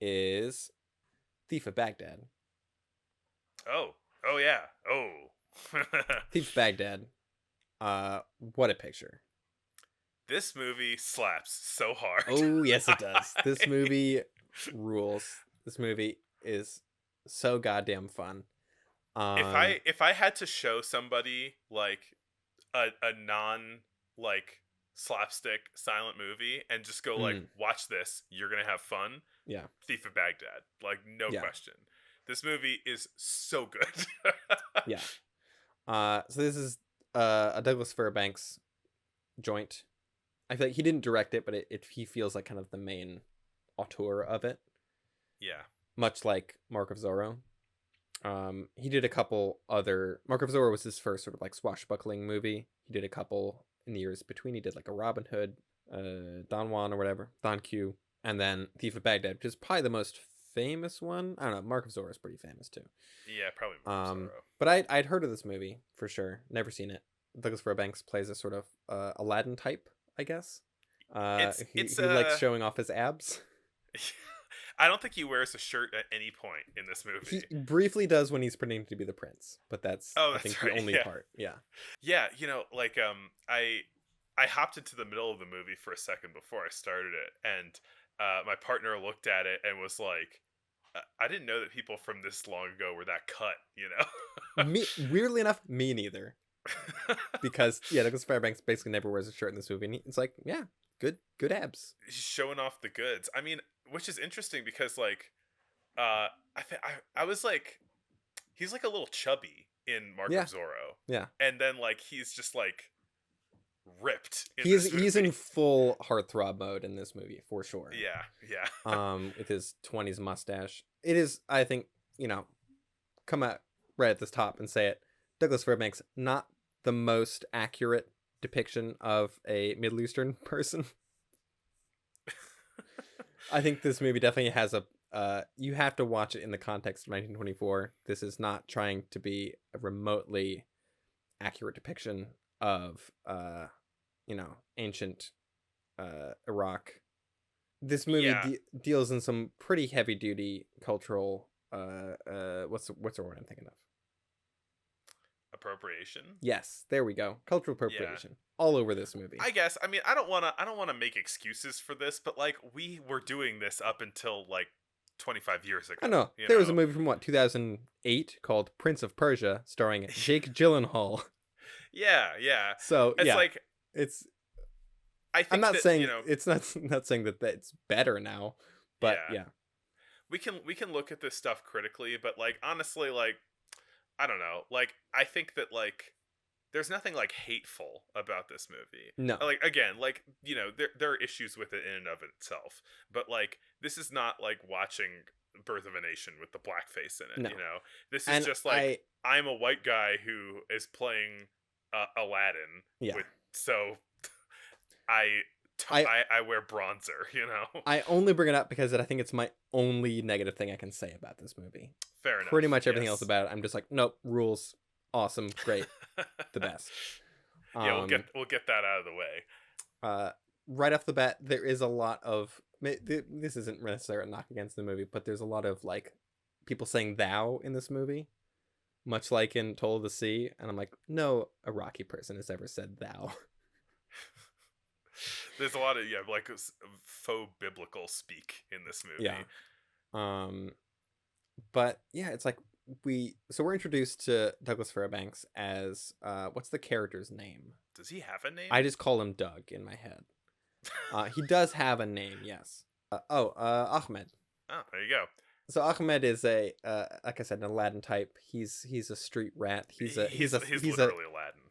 is Thief of Baghdad. Oh. Oh yeah. Oh. Thief of Baghdad. What a picture. This movie slaps so hard. Oh, yes, it does. This movie rules. This movie is so goddamn fun. If I had to show somebody like a non like slapstick silent movie and just go like, mm, watch this, you're gonna have fun. yeah, Thief of Baghdad, like no yeah, question. This movie is so good. yeah. So this is a Douglas Fairbanks joint. I feel like he didn't direct it, but he feels like kind of the main auteur of it, Yeah. much like Mark of Zorro. He did a couple other. Mark of Zorro was his first sort of like swashbuckling movie. He did a couple in the years between. He did like a Robin Hood, Don Juan or whatever, Don Q, and then Thief of Baghdad, which is probably the most famous one. I don't know. Mark of Zorro is pretty famous too. Yeah, probably more Zorro. But I'd heard of this movie for sure. Never seen it. Douglas Fairbanks plays a sort of Aladdin type, I guess. He likes showing off his abs. I don't think he wears a shirt at any point in this movie. He briefly does when he's pretending to be the prince, but that's I think right. the only part. Yeah. Yeah, like I hopped into the middle of the movie for a second before I started it, and my partner looked at it and was like, I didn't know that people from this long ago were that cut, Me, weirdly enough, me neither. Because Douglas Fairbanks basically never wears a shirt in this movie, and it's like, yeah, good abs. He's showing off the goods. I mean, which is interesting because like, I was like, he's like a little chubby in Mark of Zorro. Yeah. And then like he's just like ripped. He's in full heartthrob mode in this movie for sure. Yeah. With his 20s mustache. It is, I think, come out right at the top and say it. Douglas Fairbanks, not the most accurate depiction of a Middle Eastern person. I think this movie definitely has you have to watch it in the context of 1924. This is not trying to be a remotely accurate depiction of ancient Iraq. This movie deals in some pretty heavy duty cultural what's the word I'm thinking of? Appropriation. Yes, there we go. Cultural appropriation all over this movie. I guess. I mean, I don't want to make excuses for this, but like we were doing this up until like 25 years ago. I know. There was a movie from 2008 called Prince of Persia starring Jake Gyllenhaal. Yeah. So it's like it's. I'm not saying it's not saying that it's better now, but yeah. We can look at this stuff critically, but like honestly, like I don't know, like I think that like there's nothing like hateful about this movie. No, like again, like there are issues with it in and of itself, but like this is not like watching Birth of a Nation with the blackface in it. No. This is just like I'm a white guy who is playing Aladdin. Yeah. So I wear bronzer, I only bring it up because I think it's my only negative thing I can say about this movie. Fair enough. Pretty much everything else about it, I'm just like, nope, rules, awesome, great, the best. We'll get that out of the way. Right off the bat, there is a lot of this isn't necessarily a knock against the movie, but there's a lot of like people saying "thou" in this movie, much like in Toll of the Sea, and I'm like, no Iraqi person has ever said "thou." There's a lot of like faux biblical speak in this movie. Yeah. But yeah, it's like we're introduced to Douglas Fairbanks as what's the character's name? Does he have a name? I just call him Doug in my head. He does have a name, yes. Ahmed. Oh, there you go. So Ahmed is like I said, an Aladdin type. He's a street rat. He's literally Aladdin.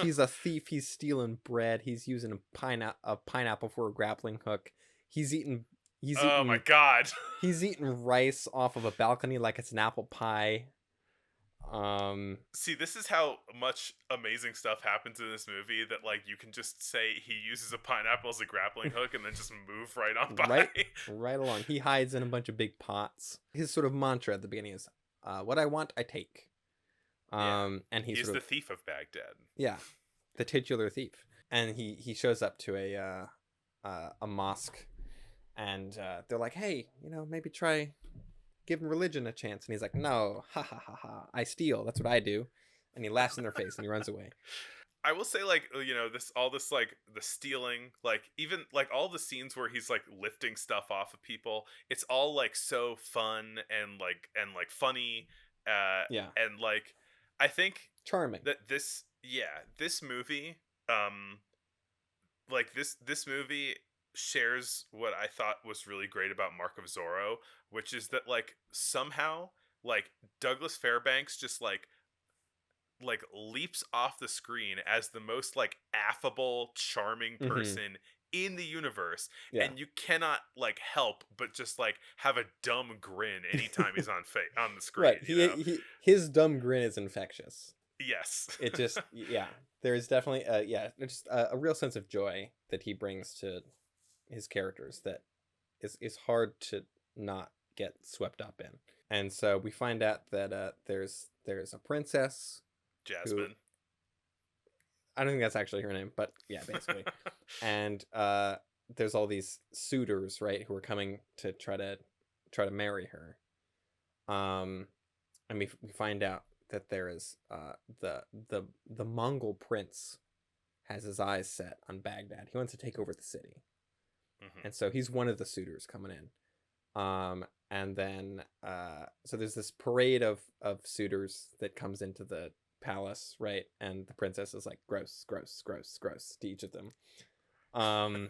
he's a thief. He's stealing bread. He's using a pineapple for a grappling hook. He's eating. Oh my god. He's eating rice off of a balcony like it's an apple pie. See, this is how much amazing stuff happens in this movie that like you can just say he uses a pineapple as a grappling hook and then just move right on by. Right along. He hides in a bunch of big pots. His sort of mantra at the beginning is, "What I want, I take." And he's the thief of Baghdad. Yeah, the titular thief, and he shows up to a mosque And they're like, hey, maybe try giving religion a chance. And he's like, no, ha ha ha ha, I steal. That's what I do. And he laughs in their face and he runs away. I will say, like, this all this, like, the stealing, like, even like all the scenes where he's like lifting stuff off of people, it's all like so fun and like funny, Yeah, and like I think charming. that this movie, um like this movie shares what I thought was really great about Mark of Zorro, which is that, like, somehow, like, Douglas Fairbanks just like leaps off the screen as the most like affable, charming Hmm. person in the universe, Yeah. and you cannot like help but just like have a dumb grin anytime he's on the screen, Right. His dumb grin is infectious. Yes. It just, yeah, there's definitely just a real sense of joy that he brings to his characters that is hard to not get swept up in. And so we find out that there's a princess who, Jasmine. I don't think that's actually her name, but yeah, basically. And there's all these suitors, right, who are coming to try to marry her. And we find out that there is the Mongol prince has his eyes set on Baghdad. He wants to take over the city. Hmm. And so he's one of the suitors coming in. And then so there's this parade of suitors that comes into the palace, right? And the princess is like, gross, gross, gross, gross to each of them. Um,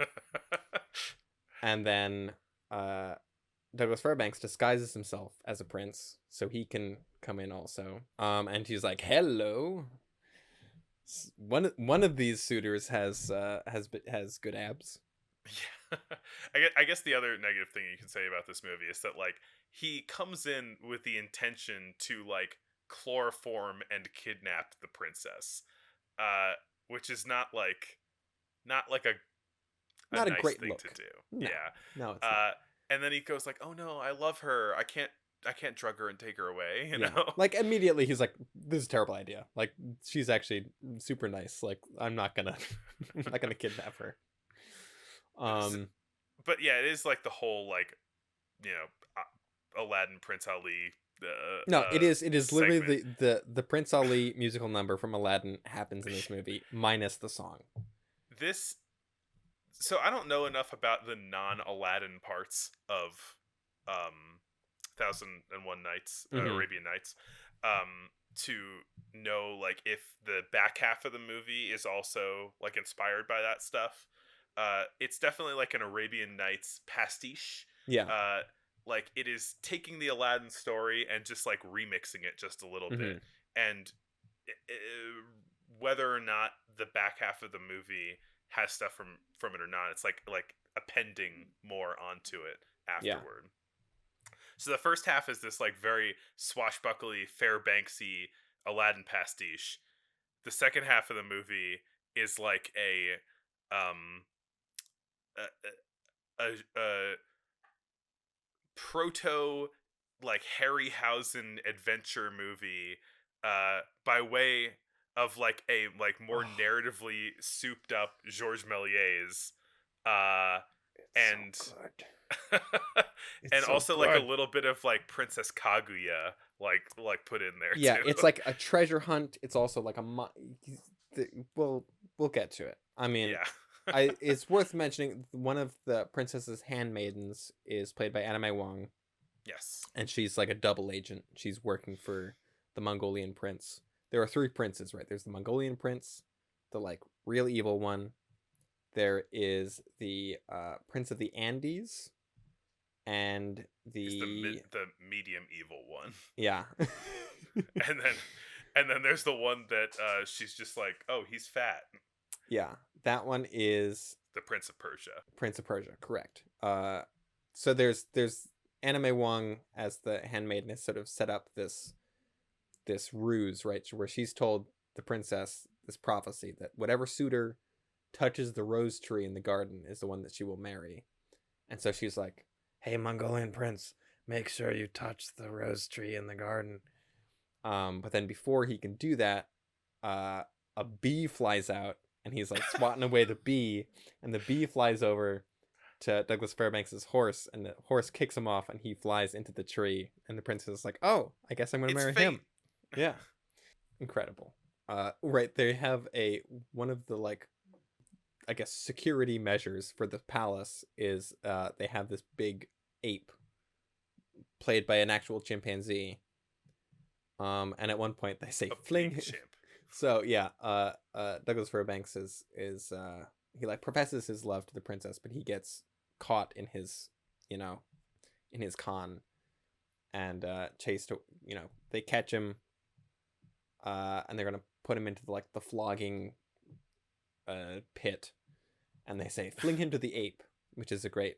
and then Douglas Fairbanks disguises himself as a prince so he can come in also. And he's like, hello. One of these suitors has good abs. Yeah. I guess the other negative thing you can say about this movie is that, like, he comes in with the intention to like chloroform and kidnap the princess, which is not like a Not a nice great thing to look. do. No, Yeah. no, it's not. And then he goes like, "Oh no, I love her. I can't drug her and take her away." You Yeah, know. like immediately he's like, this is a terrible idea. Like, she's actually super nice. Like, I'm not gonna I'm not gonna kidnap her. S- but yeah, it is like the whole like, Aladdin Prince Ali No, it is literally segment. the Prince Ali musical number from Aladdin happens in this movie minus the song. This So I don't know enough about the non-Aladdin parts of um 1001 Nights, Hmm. Arabian Nights, to know like if the back half of the movie is also like inspired by that stuff. It's definitely like an Arabian Nights pastiche. Yeah. Uh like it is taking the Aladdin story and just like remixing it just a little bit. Hmm. And whether or not the back half of the movie has stuff from it or not, it's like appending more onto it Yeah. afterward. So the first half is this like very swashbuckly, Fairbanksy Aladdin pastiche. The second half of the movie is like um a proto like Harryhausen adventure movie, by way of like a like more Oh, narratively souped up Georges Méliès, uh it's so and good. and It's so also like a good. little bit of like Princess Kaguya like put in there Yeah, too. it's like a treasure hunt. It's also like we'll get to it. I mean, Yeah. it's worth mentioning one of the princess's handmaidens is played by Anna May Wong, Yes. and she's like a double agent. She's working for the Mongolian prince. There are three princes, right? There's the Mongolian prince, the like real evil one. There is the prince of the Andes, and He's the the medium evil one. yeah. And then there's the one that she's just like, "Oh, he's fat." Yeah, that one is The Prince of Persia. Prince of Persia, correct. So there's Anna May Wong as the handmaiden has sort of set up this ruse, right, where she's told the princess this prophecy that whatever suitor touches the rose tree in the garden is the one that she will marry. And so she's like, "Hey, Mongolian prince, make sure you touch the rose tree in the garden." But then before he can do that, a bee flies out, and he's like swatting away the bee, and the bee flies over, to Douglas Fairbanks's horse, and the horse kicks him off, and he flies into the tree. And the princess is like, "Oh, I guess I'm gonna It's marry fate. him." Yeah, incredible. Right, they have one of the like, I guess, security measures for the palace is they have this big ape played by an actual chimpanzee. And at one point they say A fling. big chimp. So yeah, Douglas Fairbanks is he like professes his love to the princess, but he gets caught in his, in his con, and chased. They catch him, and they're gonna put him into the flogging pit, and they say fling him to the ape, which is a great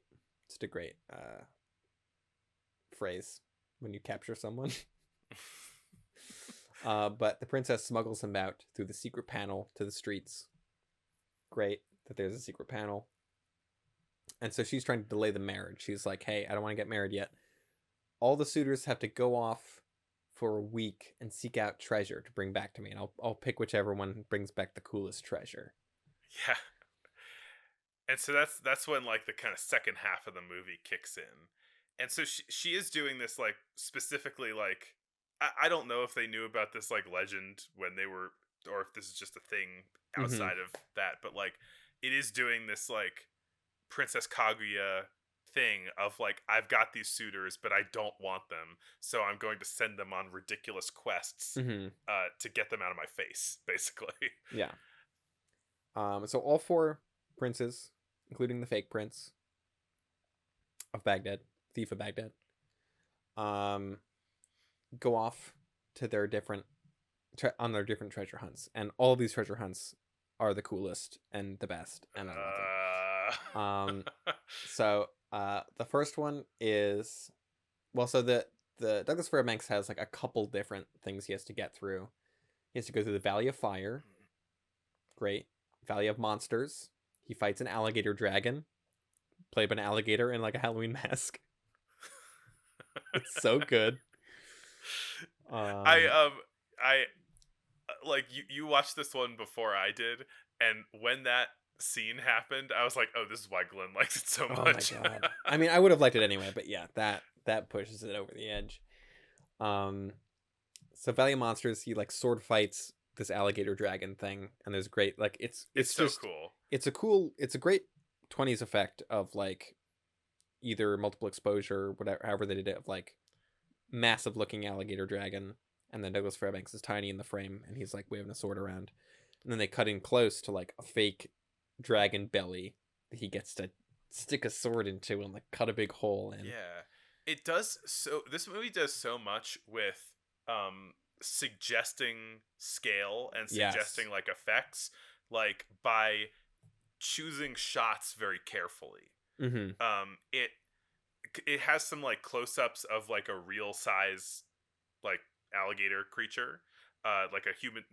phrase when you capture someone. But the princess smuggles him out through the secret panel to the streets. Great that there's a secret panel. And so she's trying to delay the marriage. She's like, hey, I don't want to get married yet. All the suitors have to go off for a week and seek out treasure to bring back to me. And I'll pick whichever one brings back the coolest treasure. Yeah. And so that's when like the kind of second half of the movie kicks in. And so she is doing this like specifically like I don't know if they knew about this like legend when they were, or if this is just a thing outside of that, but like it is doing this like Princess Kaguya thing of like, I've got these suitors but I don't want them, so I'm going to send them on ridiculous quests to get them out of my face, basically. Yeah. So all four princes, including the fake prince of Baghdad, thief of Baghdad, go off to their different different treasure hunts, and all of these treasure hunts are the coolest and the best, and I love them. So the first one is, well, so the Douglas Fairbanks has like a couple different things he has to get through. He has to go through the Valley of Fire. Great. Valley of Monsters. He fights an alligator dragon played by an alligator in like a Halloween mask. It's so good. I like you watched this one before I did, and when that scene happened, I was like, oh, this is why Glenn likes it so much. Oh my god. I mean, I would have liked it anyway, but yeah, that pushes it over the edge. So Valley of Monsters, he like sword fights this alligator dragon thing, and there's great like it's so just cool. It's a great 20s effect of like either multiple exposure, whatever, however they did it, of like massive looking alligator dragon, and then Douglas Fairbanks is tiny in the frame, and he's like waving a sword around, and then they cut in close to like a fake dragon belly that he gets to stick a sword into and like cut a big hole in. Yeah, it does. So this movie does so much with suggesting scale and suggesting like effects, like by choosing shots very carefully. It has some like close-ups of like a real size like alligator creature, like a human,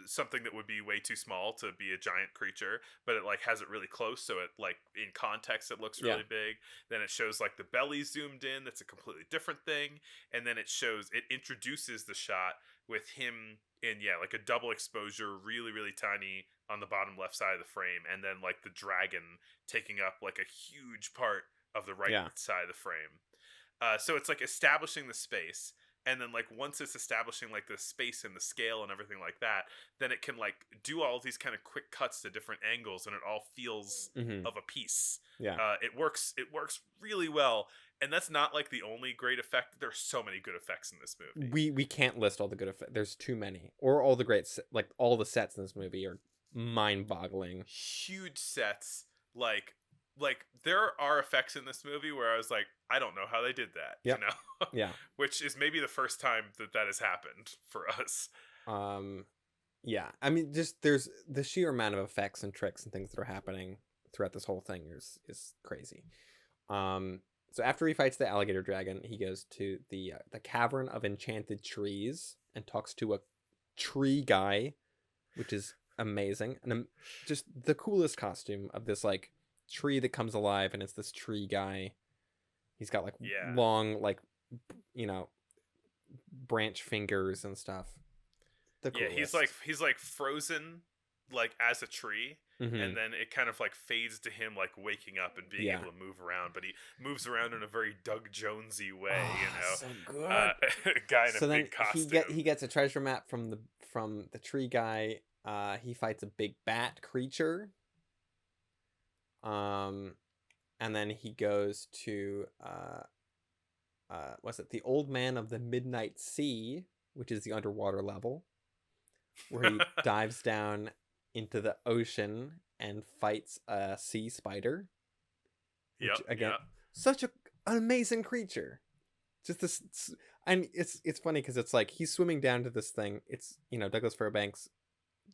something that would be way too small to be a giant creature, but it like has it really close, so it like in context it looks really big. Then it shows like the belly zoomed in, that's a completely different thing, and then it introduces the shot with him in like a double exposure, really really tiny on the bottom left side of the frame, and then like the dragon taking up like a huge part of the right side of the frame. So it's like establishing the space, and then like once it's establishing like the space and the scale and everything like that, then it can like do all of these kind of quick cuts to different angles, and it all feels of a piece. It works really well, and that's not like the only great effect. There's so many good effects in this movie. We can't list all the good effects. There's too many, or all the great like all the sets in this movie are mind-boggling. Huge sets, like there are effects in this movie where I was like, I don't know how they did that, Yeah. Which is maybe the first time that has happened for us. Yeah. I mean, just there's the sheer amount of effects and tricks and things that are happening throughout this whole thing is crazy. So after he fights the alligator dragon, he goes to the Cavern of Enchanted Trees and talks to a tree guy, which is amazing, and just the coolest costume of this like tree that comes alive, and it's this tree guy. He's got like long like branch fingers and stuff. He's like frozen like as a tree, Mm-hmm. and then it kind of like fades to him like waking up and being Yeah. able to move around, but he moves around in a very Doug Jonesy way, you Oh, know. so good. A guy in a So then big costume. he gets a treasure map from the tree guy. He fights a big bat creature. Um, and then he goes to what's it? The Old Man of the Midnight Sea, which is the underwater level, where he dives down into the ocean and fights a sea spider, Yep, which again, yep. such an amazing creature. Just this, and it's funny because it's like he's swimming down to this thing. It's, Douglas Fairbanks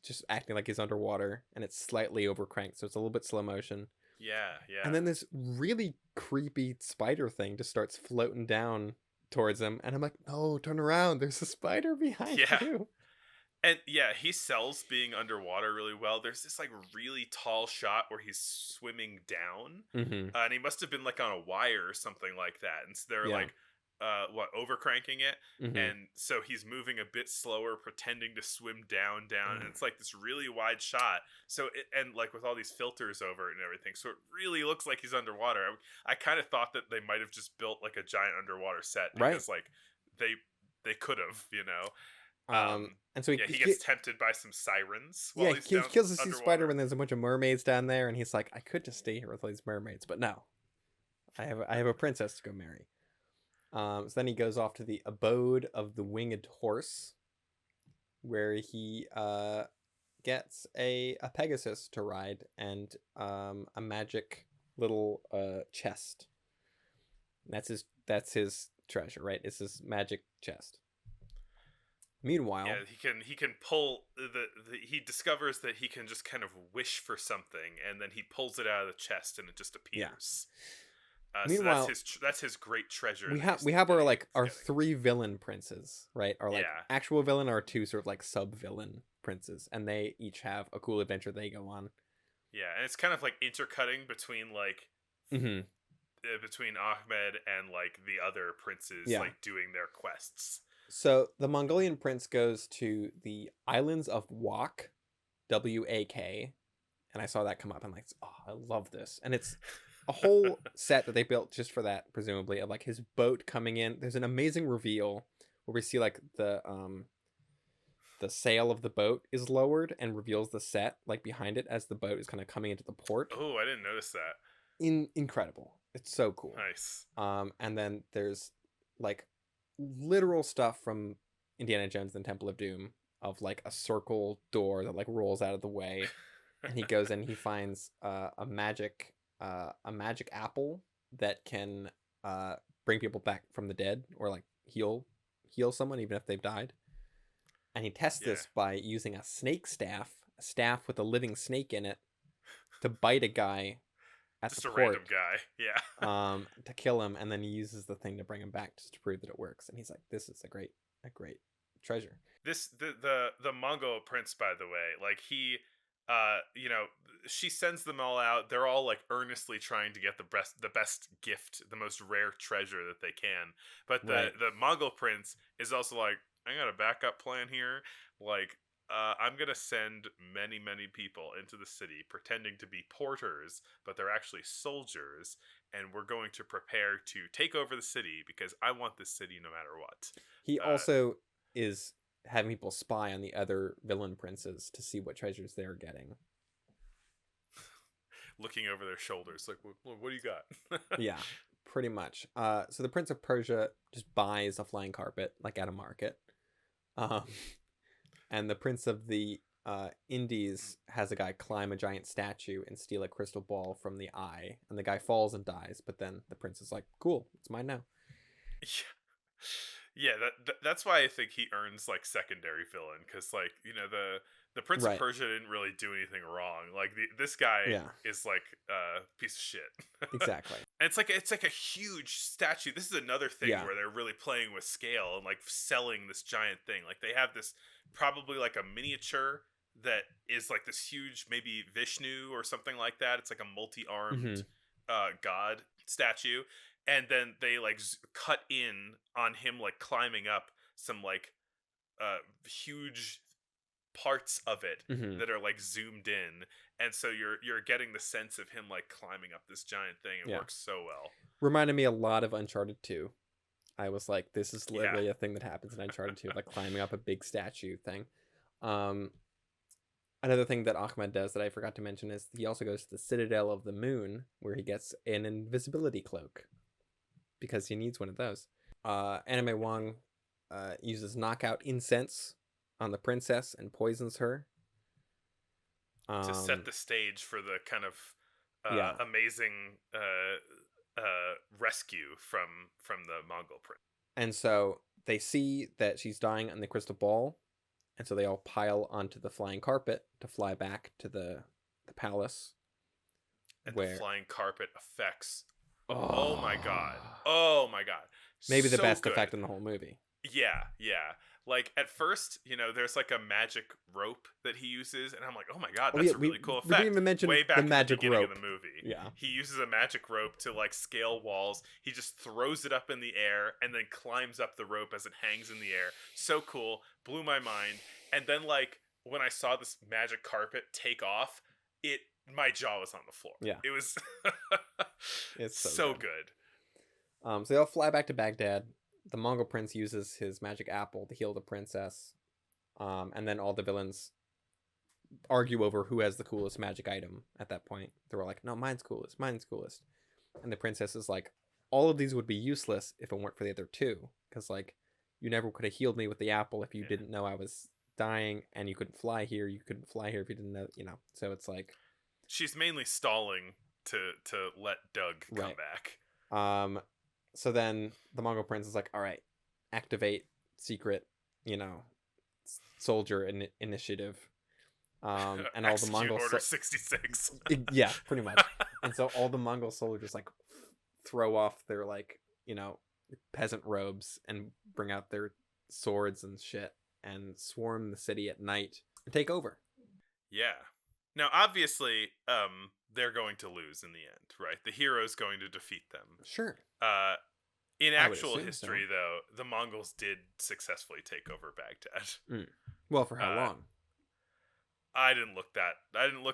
just acting like he's underwater, and it's slightly overcranked, so it's a little bit slow motion. Yeah, And yeah. then this really creepy spider thing just starts floating down towards him, and I'm like, no, turn around, there's a spider behind Yeah. you. And yeah, he sells being underwater really well. There's this like really tall shot where he's swimming down, Mm-hmm. and he must have been like on a wire or something like that. And so they're Yeah. like, overcranking it, Mm-hmm. and so he's moving a bit slower, pretending to swim down, and Mm. it's like this really wide shot. So and like with all these filters over it and everything, so it really looks like he's underwater. I kind of thought that they might have just built like a giant underwater set Right. because like they could have, you know. And so Yeah, he gets tempted by some sirens while he's he down kills the sea spider underwater. when there's a bunch of mermaids down there, and he's like, I could just stay here with all these mermaids, but no, I have a princess to go marry. So then he goes off to the abode of the winged horse, where he gets a Pegasus to ride and a magic little chest. That's his treasure, right? It's his magic chest. Meanwhile, Yeah, he can pull he discovers that he can just kind of wish for something, and then he pulls it out of the chest and it just yeah. appears. So Meanwhile, that's his great treasure. we have our He's our getting. three villain princes, right? Our like Yeah, actual villain, our two sort of like sub villain princes, and they each have a cool adventure they go on. yeah, and it's kind of like intercutting between like Mm-hmm. between Ahmed and like the other princes Yeah. like doing their quests. So the Mongolian prince goes to the islands of Wak, WAK, and I saw that come up. I'm like, oh, I love this, and it's a whole set that they built just for that, presumably, of like his boat coming in. There's an amazing reveal where we see like the sail of the boat is lowered and reveals the set like behind it as the boat is kind of coming into the port. Oh, I didn't notice that. Incredible. It's so cool. Nice. And then there's like literal stuff from Indiana Jones and the Temple of Doom of like a circle door that like rolls out of the way, and he goes and he finds a magic apple that can bring people back from the dead or like heal someone even if they've died. And he tests Yeah, this by using a staff with a living snake in it, to bite a guy at just the a random port, guy. Yeah. to kill him, and then he uses the thing to bring him back just to prove that it works. And he's like, this is a great treasure. The Mongol prince, by the way, like he you know, she sends them all out. They're all like earnestly trying to get the best gift, the most rare treasure that they can. But Right. the Mongol prince is also like, I got a backup plan here. Like, I'm gonna send many people into the city pretending to be porters, but they're actually soldiers, and we're going to prepare to take over the city because I want this city no matter what. He Uh, also is having people spy on the other villain princes to see what treasures they're getting. Looking over their shoulders, like, what do you got? Yeah, pretty much. So the Prince of Persia just buys a flying carpet like at a market. Um, and the Prince of the Indies has a guy climb a giant statue and steal a crystal ball from the eye, and the guy falls and dies. But then the prince is like, "Cool, it's mine now." Yeah, that's why I think he earns like secondary villain, because like, you know, the Prince of Right. Persia didn't really do anything wrong. Like this guy Yeah. is like a piece of shit. Exactly. And it's like a huge statue. This is another thing Yeah. where they're really playing with scale and like selling this giant thing. Like they have this probably like a miniature that is like this huge, maybe Vishnu or something like that. It's like a multi-armed god statue, and then they like cut in on him like climbing up some like huge parts of it Hmm. that are like zoomed in, and so you're getting the sense of him like climbing up this giant thing. It Yeah. works so well. Reminded me a lot of Uncharted 2. I was like, this is Yeah. literally a thing that happens in Uncharted 2, like climbing up a big statue thing. Um, Another thing that Ahmed does that I forgot to mention is he also goes to the Citadel of the Moon, where he gets an invisibility cloak because he needs one of those. Anime Wong uses knockout incense on the princess and poisons her. To set Um, the stage for the kind of yeah, amazing rescue from the Mongol prince. and so they see that she's dying on the crystal ball, and so they all pile onto the flying carpet to fly back to the palace. And the Where flying carpet effects. Oh my god. oh, Oh my god. maybe the So best good. effect in the whole movie. Yeah, yeah. Like at first, there's like a magic rope that he uses, and I'm like, oh my god, Oh that's yeah, a really cool we didn't effect. even mention Way back the in magic the beginning rope. of the movie, Yeah, he uses a magic rope to like scale walls. He just throws it up in the air and then climbs up the rope as it hangs in the air. So cool, blew my mind. And then like when I saw this magic carpet take off, my jaw was on the floor. yeah, It was it's so good. good. So they all fly back to Baghdad. The Mongol prince uses his magic apple to heal the princess. And then all the villains argue over who has the coolest magic item at that point. They're all like, no, mine's coolest, mine's coolest. And the princess is like, all of these would be useless if it weren't for the other two. Because, like, you never could have healed me with the apple if you Yeah. didn't know I was dying, and you couldn't fly here. You couldn't fly here if you didn't know, So it's like, She's mainly stalling to let Doug come right. back. So then the Mongol prince is like, all right, activate secret, soldier initiative. And all the Mongol Order 66. yeah, pretty much. And so all the Mongol soldiers like throw off their like, peasant robes and bring out their swords and shit and swarm the city at night and take over. Yeah. Now, obviously, they're going to lose in the end, right? The hero's going to defeat them. Sure. In I would actual assume history, so. though, the Mongols did successfully take over Baghdad. Well, for how long? I didn't look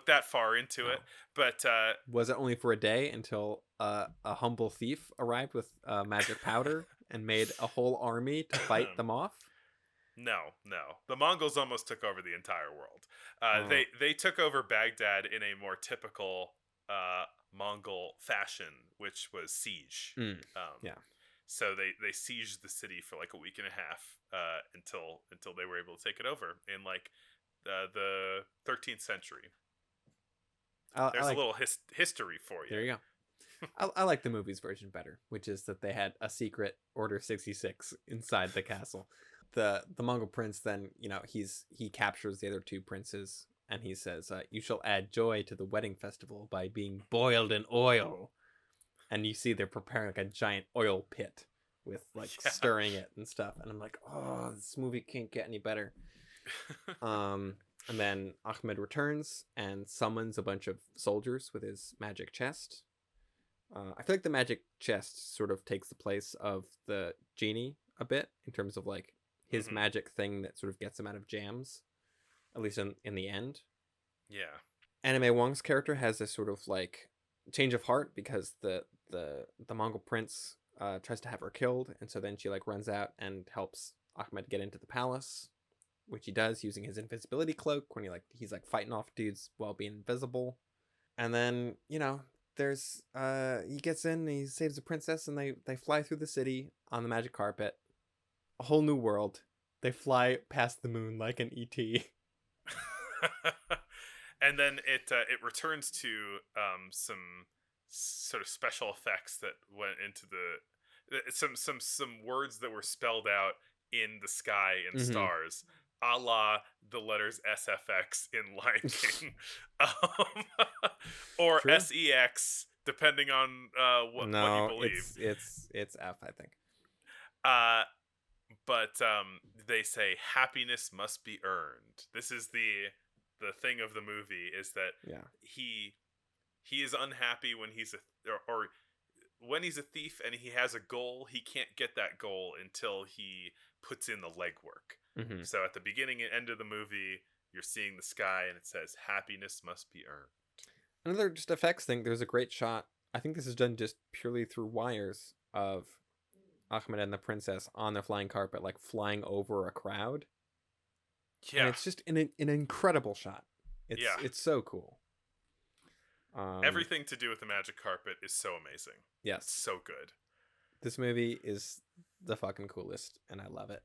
that far into it, but was it only for a day until a humble thief arrived with magic powder and made a whole army to fight them off? No. The Mongols almost took over the entire world. They took over Baghdad in a more typical Mongol fashion, which was siege. Yeah. So they sieged the city for like a week and a half until they were able to take it over in like the 13th century. There's a little history for you. There you go. I like the movie's version better, which is that they had a secret Order 66 inside the castle. The Mongol prince then, he captures the other two princes and he says, you shall add joy to the wedding festival by being boiled in oil. And you see they're preparing like a giant oil pit with like stirring it and stuff. And I'm like, oh, this movie can't get any better. And then Ahmed returns and summons a bunch of soldiers with his magic chest. I feel like the magic chest sort of takes the place of the genie a bit in terms of like his magic thing that sort of gets him out of jams, at least in the end. Yeah. Anime Wong's character has this sort of like change of heart because the Mongol prince tries to have her killed, and so then she like runs out and helps Ahmed get into the palace, which he does using his invisibility cloak when he's like fighting off dudes while being invisible. And then there's he gets in and he saves the princess, and they fly through the city on the magic carpet, a whole new world. They fly past the moon like an ET. And then it returns to some sort of special effects that went into some words that were spelled out in the sky in stars, a la the letters SFX in Lion King, or True. SEX, depending on what you believe. It's F, I think. But they say happiness must be earned. This is the thing of the movie, is that he is unhappy when he's or when he's a thief and he has a goal. He can't get that goal until he puts in the legwork. So at the beginning and end of the movie, you're seeing the sky, and it says happiness must be earned. Another just effects thing. There's a great shot. I think this is done just purely through wires of Ahmed and the princess on the flying carpet, like flying over a crowd, and Yeah, it's just an incredible shot. yeah. It's so cool. Everything to do with the magic carpet is so amazing. Yes, So good. this movie is the fucking coolest, and I love it.